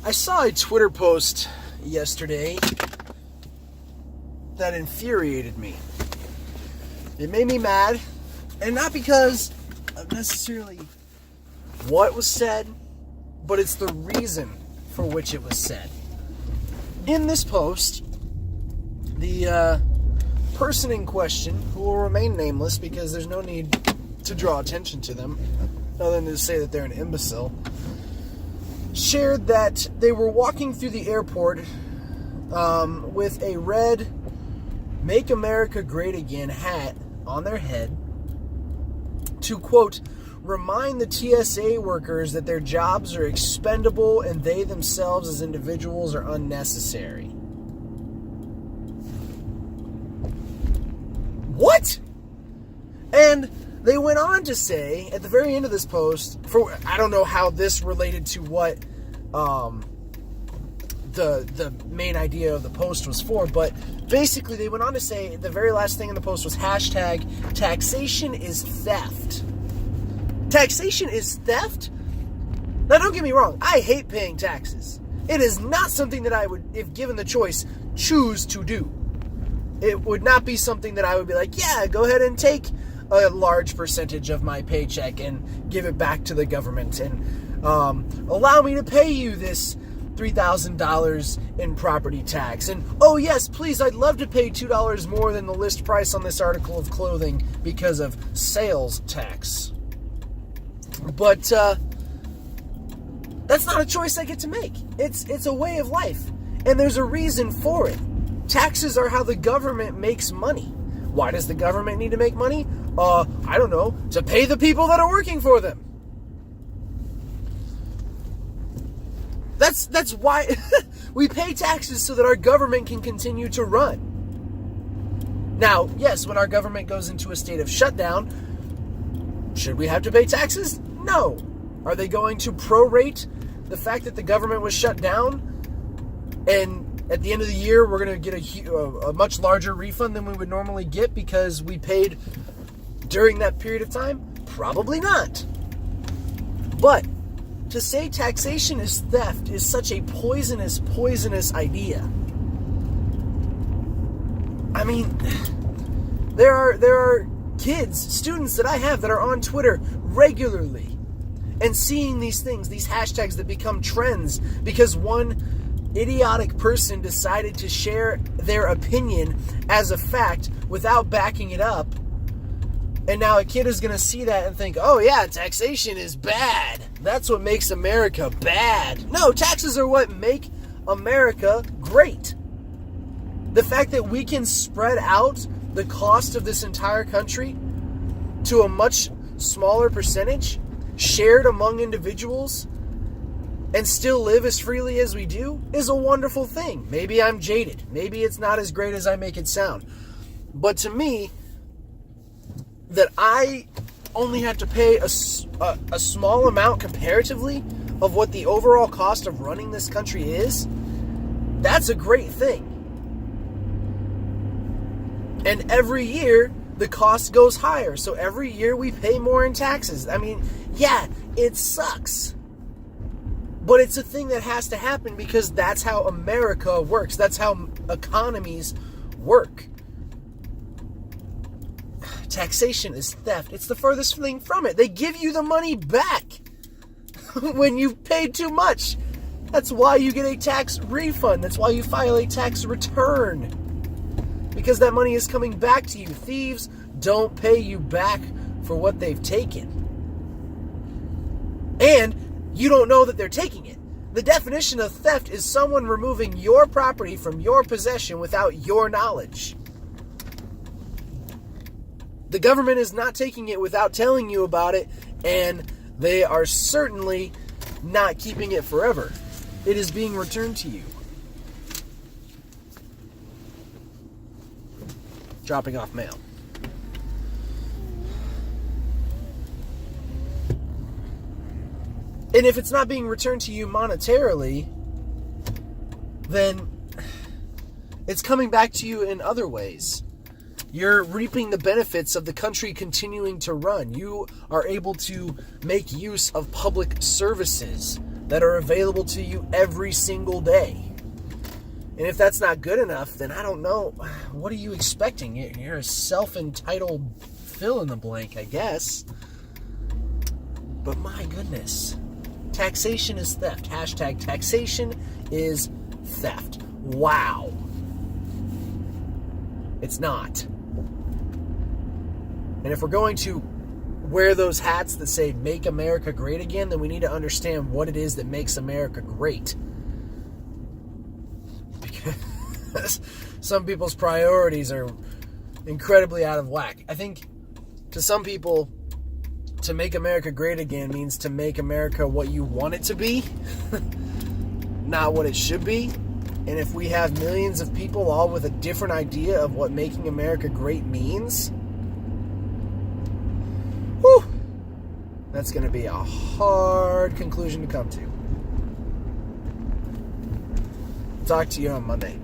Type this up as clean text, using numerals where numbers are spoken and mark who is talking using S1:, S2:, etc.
S1: I saw a Twitter post yesterday that infuriated me. It made me mad, and not because of necessarily what was said, but it's the reason for which it was said. In this post, the person in question, who will remain nameless because there's no need to draw attention to them, other than to say that they're an imbecile, shared that they were walking through the airport with a red "Make America Great Again" hat on their head to, quote, remind the TSA workers that their jobs are expendable and they themselves as individuals are unnecessary. What? And they went on to say at the very end of this post, I don't know how this related to what the main idea of the post was for, but basically they went on to say the very last thing in the post was hashtag taxation is theft. Taxation is theft? Now don't get me wrong, I hate paying taxes. It is not something that I would, if given the choice, choose to do. It would not be something that I would be like, yeah, go ahead and take a large percentage of my paycheck and give it back to the government and allow me to pay you this $3,000 in property tax. And, oh yes, please, I'd love to pay $2 more than the list price on this article of clothing because of sales tax. But that's not a choice I get to make. It's a way of life. And there's a reason for it. Taxes are how the government makes money. Why does the government need to make money? I don't know, to pay the people that are working for them. That's why we pay taxes, so that our government can continue to run. Now, yes, when our government goes into a state of shutdown, should we have to pay taxes? No. Are they going to prorate the fact that the government was shut down, and at the end of the year we're going to get a much larger refund than we would normally get because we paid during that period of time? Probably not. But to say taxation is theft is such a poisonous idea. I mean, there are kids, students that I have that are on Twitter regularly and seeing these things, these hashtags that become trends because one idiotic person decided to share their opinion as a fact without backing it up. And now a kid is going to see that and think, oh yeah, taxation is bad. That's what makes America bad. No, taxes are what make America great. The fact that we can spread out the cost of this entire country to a much smaller percentage, shared among individuals, and still live as freely as we do, is a wonderful thing. Maybe I'm jaded. Maybe it's not as great as I make it sound. But to me, that I only have to pay a small amount comparatively of what the overall cost of running this country is, that's a great thing. And every year, the cost goes higher. So every year we pay more in taxes. I mean, yeah, it sucks. But it's a thing that has to happen because that's how America works. That's how economies work. Taxation is theft. It's the furthest thing from it. They give you the money back when you've paid too much. That's why you get a tax refund. That's why you file a tax return. Because that money is coming back to you. Thieves don't pay you back for what they've taken. And you don't know that they're taking it. The definition of theft is someone removing your property from your possession without your knowledge. The government is not taking it without telling you about it, and they are certainly not keeping it forever. It is being returned to you. Dropping off mail. And if it's not being returned to you monetarily, then it's coming back to you in other ways. You're reaping the benefits of the country continuing to run. You are able to make use of public services that are available to you every single day. And if that's not good enough, then I don't know. What are you expecting? You're a self-entitled fill in the blank, I guess. But my goodness. Taxation is theft. Hashtag taxation is theft. Wow. It's not. And if we're going to wear those hats that say "Make America Great Again," then we need to understand what it is that makes America great. Because some people's priorities are incredibly out of whack. I think to some people, to make America great again means to make America what you want it to be, not what it should be. And if we have millions of people all with a different idea of what making America great means, whew, that's going to be a hard conclusion to come to. Talk to you on Monday.